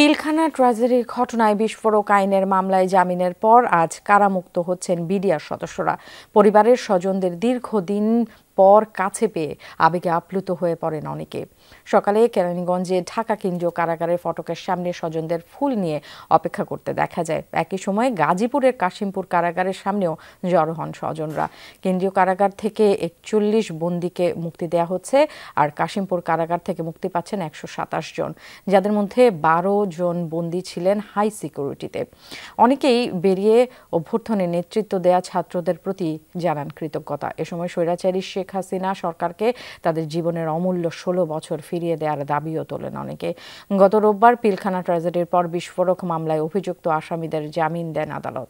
পিলখানা ট্র্যাজেডির ঘটনায় বিস্ফোরক আইনের মামলায় জামিনের পর আজ কারামুক্ত হচ্ছেন বিডিআর সদস্যরা। পরিবারের স্বজনদের দীর্ঘদিন পর কাছে পেয়ে আবেগে আপ্লুত হয়ে পড়েন অনেকে। সকালে কেরানীগঞ্জে ঢাকা কেন্দ্রীয় কারাগারের ফটকের সামনে স্বজনদের ফুল নিয়ে অপেক্ষা করতে দেখা যায়। একই সময় গাজীপুরের কাশিমপুর কারাগারের সামনেও জড়ো হন স্বজনরা। কেন্দ্রীয় কারাগার থেকে 41 বন্দীকে মুক্তি দেওয়া হচ্ছে, আর কাশিমপুর কারাগার থেকে মুক্তি পাচ্ছেন 127 জন, যাদের মধ্যে 12 জন বন্দী ছিলেন হাই সিকিউরিটিতে। অনেকেই বেরিয়ে অভ্যুত্থানে নেতৃত্ব দেয়া ছাত্রদের প্রতি জানান কৃতজ্ঞতা। এ সময় স্বৈরাচারী শেখ হাসিনা সরকারকে তাদের জীবনের অমূল্য 16 বছর ফিরিয়ে দেওয়ার দাবিও তোলেন অনেকে। গত রোববার পিলখানা ট্র্যাজেডির পর বিস্ফোরক মামলায় অভিযুক্ত আসামিদের জামিন দেন আদালত।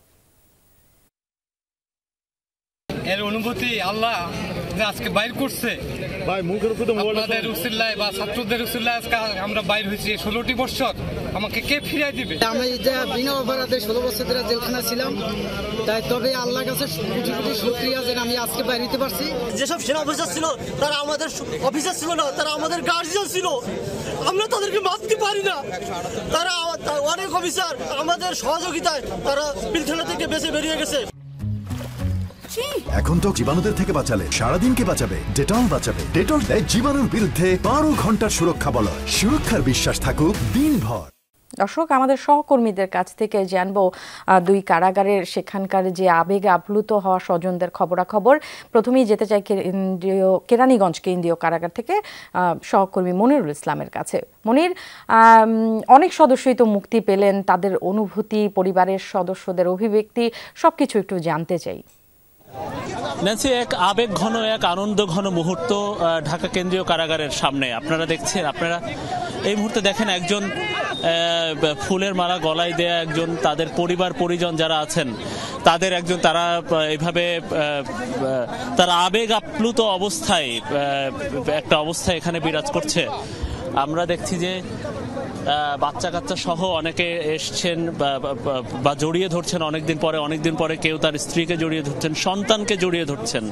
এর অনুভূতি আল্লাহ আজকে বাইর করছে আপনাদের উসিল্লায় বা ছাত্রদের উসিল্লায় আজকে আমরা বাইর হয়েছি। 16টি বছর আমাকে কে ফিরিয়ে দিবে? আমি বিনা অপরাধে 16 বছর ধরে জেলখানা ছিলাম, তাই তবে আল্লাহর কাছে কোটি কোটি শুকরিয়া যে আমি আজকে বাইর হতে পারছি। যেসব সেনা অফিসার ছিল তারা আমাদের অফিসার ছিল না, তারা আমাদের গার্জিয়ান ছিল। আমরা তাদেরকে মারতে পারি না। তারা অনেক অফিসার আমাদের সহযোগিতায় তারা পিলখানা থেকে বেঁচে বেরিয়ে গেছে। এখন তো জীবাণুদের থেকে বাঁচালে সারাদিনকে বাঁচাবে ডেটল বাঁচাবে। ডেটল দেয় জীবাণুর বিরুদ্ধে 12 ঘন্টার সুরক্ষা বলয়। সুরক্ষার বিশ্বাস থাকুক দিনভর। দর্শক, আমাদের সহকর্মীদের কাছ থেকে জানবো দুই কারাগারের সেখানকার যে আবেগে আপ্লুত হওয়া স্বজনদের খবরাখবর। প্রথমেই যেতে চাই কেরানীগঞ্জ কেন্দ্রীয় কারাগার থেকে সহকর্মী মনিরুল ইসলামের কাছে। মনির, অনেক সদস্যই তো মুক্তি পেলেন, তাদের অনুভূতি, পরিবারের সদস্যদের অভিব্যক্তি সবকিছু একটু জানতে চাই। ন্যান্সি, এক আবেগ ঘন, এক আনন্দ ঘন মুহূর্ত ঢাকা কেন্দ্রীয় কারাগারের সামনে আপনারা দেখছেন। আপনারা এই মুহূর্তে দেখেন একজন ফুলের মালা গলায় দেয়া একজন, তাদের পরিবার পরিজন যারা আছেন তাদের একজন, তারা এইভাবে তারা আবেগ আপ্লুত অবস্থায় একটা অবস্থা এখানে বিরাজ করছে। আমরা দেখছি যে বাচ্চা কাচ্চা সহ অনেকে এসছেন বা জড়িয়ে ধরছেন অনেকদিন পরে কেউ তার স্ত্রীকে জড়িয়ে ধরছেন, সন্তানকে জড়িয়ে ধরছেন।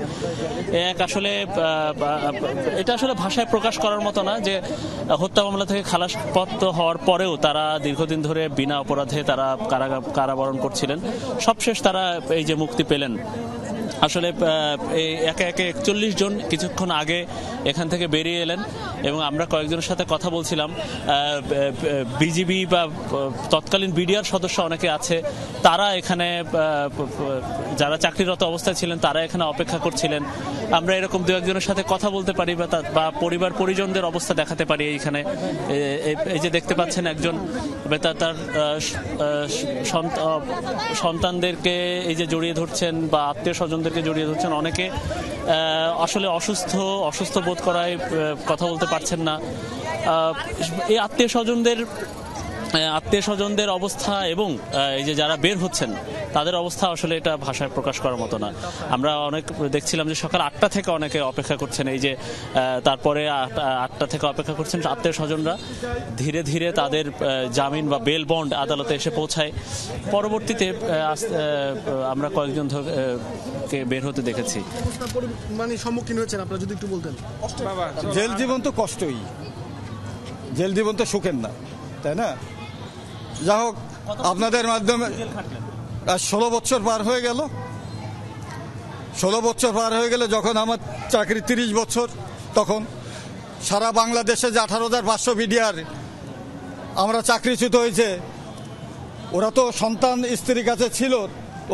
আসলে এটা আসলে ভাষায় প্রকাশ করার মতো না যে হত্যা মামলা থেকে খালাসপত্র হওয়ার পরেও তারা দীর্ঘদিন ধরে বিনা অপরাধে তারা কারাবরণ করছিলেন। সবশেষ তারা এই যে মুক্তি পেলেন। আসলে একে 41 জন কিছুক্ষণ আগে এখান থেকে বেরিয়ে এলেন এবং আমরা কয়েকজনের সাথে কথা বলছিলাম। বিজিবি বা তৎকালীন বিডিআর সদস্য অনেকে আছে, তারা এখানে যারা চাকরিরত অবস্থায় ছিলেন তারা এখানে অপেক্ষা করছিলেন। আমরা এরকম দু একজনের সাথে কথা বলতে পারি বা পরিবার পরিজনদের অবস্থা দেখাতে পারি। এইখানে এই যে দেখতে পাচ্ছেন একজন তার সন্তানদেরকে এই যে জড়িয়ে ধরছেন বা আত্মীয় স্বজনদেরকে জড়িয়ে ধরছেন। অনেকে আসলে অসুস্থ বোধ করায় কথা বলতে পারছেন না। এই আত্মীয় স্বজনদের অবস্থা এবং এই যে যারা বের হচ্ছেন তাদের অবস্থা আসলে এটা ভাষায় প্রকাশ করার মতো না। আমরা অনেক দেখছিলাম যে সকাল 8টা থেকে অনেকে অপেক্ষা করছেন, এই যে তারপরে 8টা থেকে অপেক্ষা করছেন আত্মীয় স্বজনরা। ধীরে ধীরে তাদের জামিন বা বেল বন্ড আদালতে এসে পৌঁছায়। পরবর্তীতে আমরা কয়েকজন বের হতে দেখেছি। মানে সম্মুখীন হয়েছেন আপনারা যদি একটু বলতেন। জেল জীবন তো কষ্টই, জেল জীবন তো সুখের না, তাই না? যা হোক, আপনাদের মাধ্যমে 16 বছর পার হয়ে গেল। 16 বছর পার হয়ে গেলে যখন আমার চাকরি 30 বছর, তখন সারা বাংলাদেশে যে 18,500 বিডিআর আমরা চাকরিচ্যুত হয়েছে, ওরা তো সন্তান স্ত্রীর কাছে ছিল,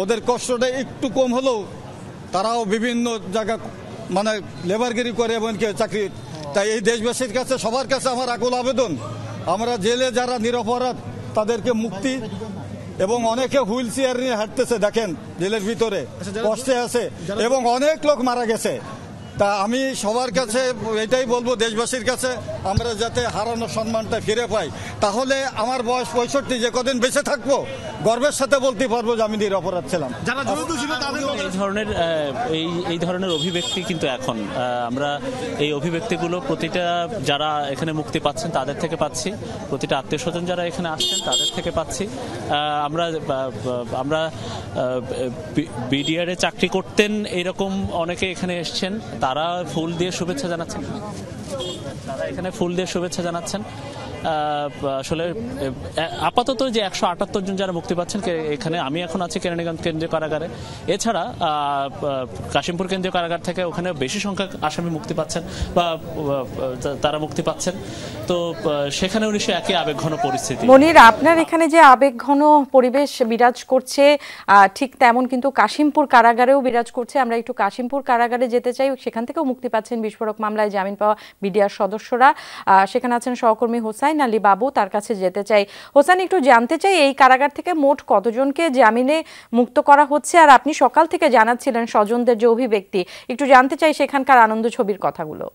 ওদের কষ্টটা একটু কম হলেও তারাও বিভিন্ন জায়গা মানে লেবারগিরি করে এমনকি চাকরি। তাই এই দেশবাসীর কাছে সবার কাছে আমার আকুল আবেদন, আমরা জেলে যারা নিরপরাধ তাদেরকে মুক্তি, এবং অনেকে হুইল চেয়ার নিয়ে হাঁটতেছে দেখেন জেলের ভিতরে, কষ্টে আছে এবং অনেক লোক মারা গেছে। তা আমি সবার কাছে এটাই বলবো, দেশবাসীর কাছে আমরা যাতে হারানো সম্মানটা ফিরে পাই। তাহলে আমার বয়স 65, যে কদিন বেঁচে থাকবো গর্বের সাথে বলতে পারবো যে আমি নিরপরাধ ছিলাম। এই ধরনের অভিব্যক্তি কিন্তু এখন আমরা এই অভিব্যক্তিগুলো প্রতিটা যারা এখানে মুক্তি পাচ্ছেন তাদের থেকে পাচ্ছি, প্রতিটা আত্মীয় স্বজন যারা এখানে আসছেন তাদের থেকে পাচ্ছি। আমরা বিডিআরে চাকরি করতেন এরকম অনেকে এখানে এসছেন, তারা ফুল দিয়ে শুভেচ্ছা জানাচ্ছেন। আসলে আপাতত যে 178 জন যারা মুক্তি পাচ্ছেন, এখানে আমি এখন আছি কেরানীগঞ্জ কেন্দ্রীয় কারাগারে, এছাড়া কাশিমপুর কেন্দ্রীয় কারাগার থেকে ওখানে বেশি সংখ্যক আসামি মুক্তি পাচ্ছেন বা তারা মুক্তি পাচ্ছেন। তো সেখানেও নিশ্চয়ই একই আবেগঘন পরিস্থিতি। মনির, আপনার এখানে যে আবেগঘন পরিবেশ বিরাজ করছে ঠিক তেমন কিন্তু কাশিমপুর কারাগারেও বিরাজ করছে। আমরা একটু কাশিমপুর কারাগারে যেতে চাই, সেখান থেকেও মুক্তি পাচ্ছেন বিস্ফোরক মামলায় জামিন পাওয়া বিডিআর সদস্যরা। সেখানে আছেন সহকর্মী হোসাইন আলী বাবু, তার কাছে যেতে চাই। হোসাইন, একটু জানতে চাই এই কারাগার থেকে মোট কতজনকে জামিনে মুক্ত করা হচ্ছে, আর আপনি সকাল থেকে জানাচ্ছিলেন স্বজনদের যে অভিব্যক্তি, একটু জানতে চাই সেখানকার আনন্দ ছবির কথাগুলো।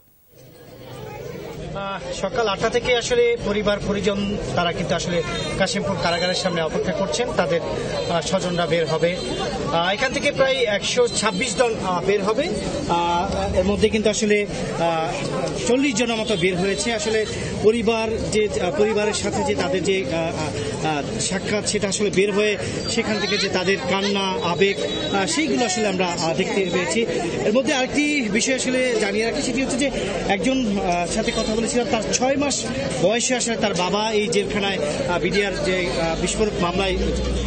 সকাল 8টা থেকে আসলে পরিবার পরিজন তারা কিন্তু আসলে কাশিমপুর কারাগারের সামনে অপেক্ষা করছেন, তাদের স্বজনরা বের হবে। এখান থেকে প্রায় 126 জন বের হবে, এর মধ্যে কিন্তু আসলে 40 জনের মতো বের হয়েছে। আসলে পরিবারের সাথে যে তাদের যে সাক্ষাৎ, সেটা আসলে বের হয়ে সেখান থেকে যে তাদের কান্না আবেগ, সেইগুলো আসলে আমরা দেখতে পেয়েছি। এর মধ্যে আরেকটি বিষয় আসলে জানিয়ে রাখি, সেটি হচ্ছে যে একজন সাথে কথা বলেছিলাম, তার 6 মাস বয়সে আসলে তার বাবা এই জেলখানায় বিডিআর যে বিস্ফোরক মামলায়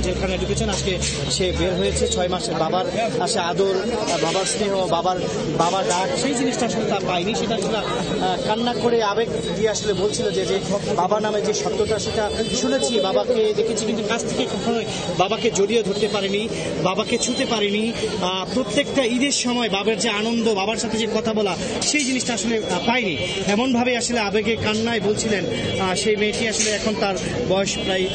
জেলখানায় ঢুকেছেন, আজকে সে বের হয়েছে। 6 মাসের বাবার আসে আদর, বাবার স্নেহ, বাবার ডাক, সেই জিনিসটা আসলে তার পায়নি। সেটা আসলে কান্না করে আবেগ দিয়ে আসলে বলছিল যে বাবা নামে যে শব্দটা, সেটা শুনেছি, বাবাকে দেখেছি, কিন্তু কাছ থেকে কখনোই বাবাকে জড়িয়ে ধরতে পারিনি, বাবাকে ছুতে পারিনি। প্রত্যেকটা ঈদের সময় বাবার যে আনন্দ, বাবার সাথে যে কথা বলা, সেই জিনিসটা আসলে পাইনি। এমনভাবে আসলে আবেগে কান্নায় বলছিলেন সেই মেয়েটি। আসলে এখন তার বয়স প্রায়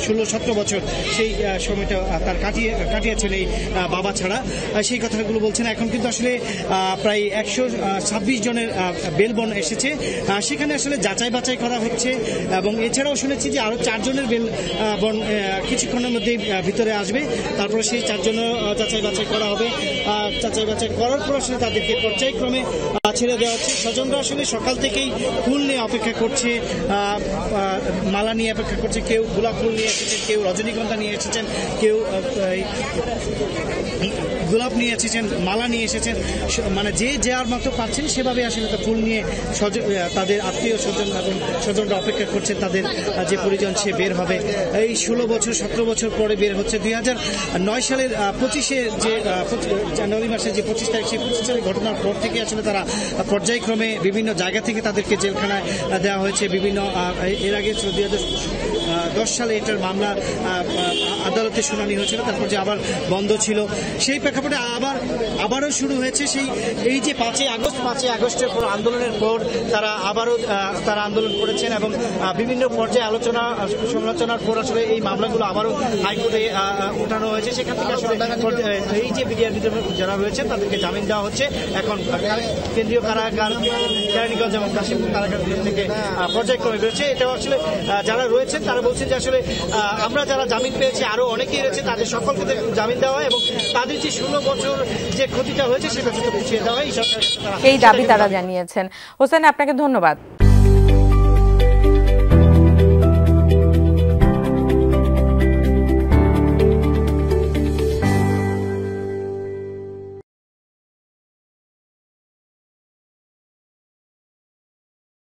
16-17 বছর, সেই সময়টা তার কাটিয়েছেন এই বাবা ছাড়া, সেই কথাগুলো বলছেন। এখন কিন্তু আসলে প্রায় 126 জনের বেল বন এসেছে, সেখানে আসলে যাচাই বাছাই করা হচ্ছে। এবং এছাড়াও শুনেছি যে আরো 4 জনের বেল বন কিছুক্ষণের মধ্যেই ভিতরে আসবে, তারপরে সেই 4 জনের যাচাই বাছাই করা হবে। যাচাই বাছাই করার পর আসলে তাদেরকে পর্যায়ক্রমে ছেড়ে দেওয়া হচ্ছে। স্বজনরা আসলে সকাল থেকেই ফুল নিয়ে অপেক্ষা করছে, মালা নিয়ে অপেক্ষা করছে। কেউ গোলাপ ফুল নিয়ে এসেছেন, কেউ রজনীগন্ধা নিয়ে এসেছেন, কেউ গোলাপ নিয়ে এসেছেন, মালা নিয়ে এসেছেন। মানে যে যার মতো পাচ্ছেন সেভাবে আসলে ফুল নিয়ে তাদের আত্মীয় স্বজন এবং স্বজনরা অপেক্ষা করছে, তাদের যে পরিজন সে বের হবে। এই 16 বছর 17 বছর পরে বের হচ্ছে। 2009 সালের 25 যে জানুয়ারি মাসে যে 25 তারিখ, সেই 25 তারিখ ঘটনার পর থেকে আসলে তারা পর্যায়ক্রমে বিভিন্ন জায়গা থেকে তাদেরকে জেলখানায় দেওয়া হয়েছে। বিভিন্ন এর আগে 2010 সালে এটার মামলা আদালতে শুনানি হয়েছিল, তারপর যে আবার বন্ধ ছিল, সেই প্রেক্ষাপটে আবারও শুরু হয়েছে। এই যে 5ই আগস্টের পর আন্দোলনের পর তারা আবারও আন্দোলন করেছেন এবং বিভিন্ন পর্যায়ে সমালোচনার পর আসলে এই মামলাগুলো আবারও হাইকোর্টে ওঠানো হয়েছে। সেখান থেকে আসলে এই যে বিডিআর যারা রয়েছে তাদেরকে জামিন দেওয়া হচ্ছে। এখন কেন্দ্রীয় কারাগার কেরানীগঞ্জ এবং কাশিমপুর কারাগার থেকে পর্যায়ক্রমে বেরোচ্ছে। এটাও আসলে যারা রয়েছেন তারা বলছেন যে আসলে আমরা যারা জামিন পেয়েছি আরো অনেকেই রয়েছে, তাদের সকলকে জামিন দেওয়া হয় এবং তাদের যে 16 বছর যে ক্ষতিটা হয়েছে সেটা পুষিয়ে দেওয়া হয়। এই দাবি তারা জানিয়েছেন। হোসেন, আপনাকে ধন্যবাদ।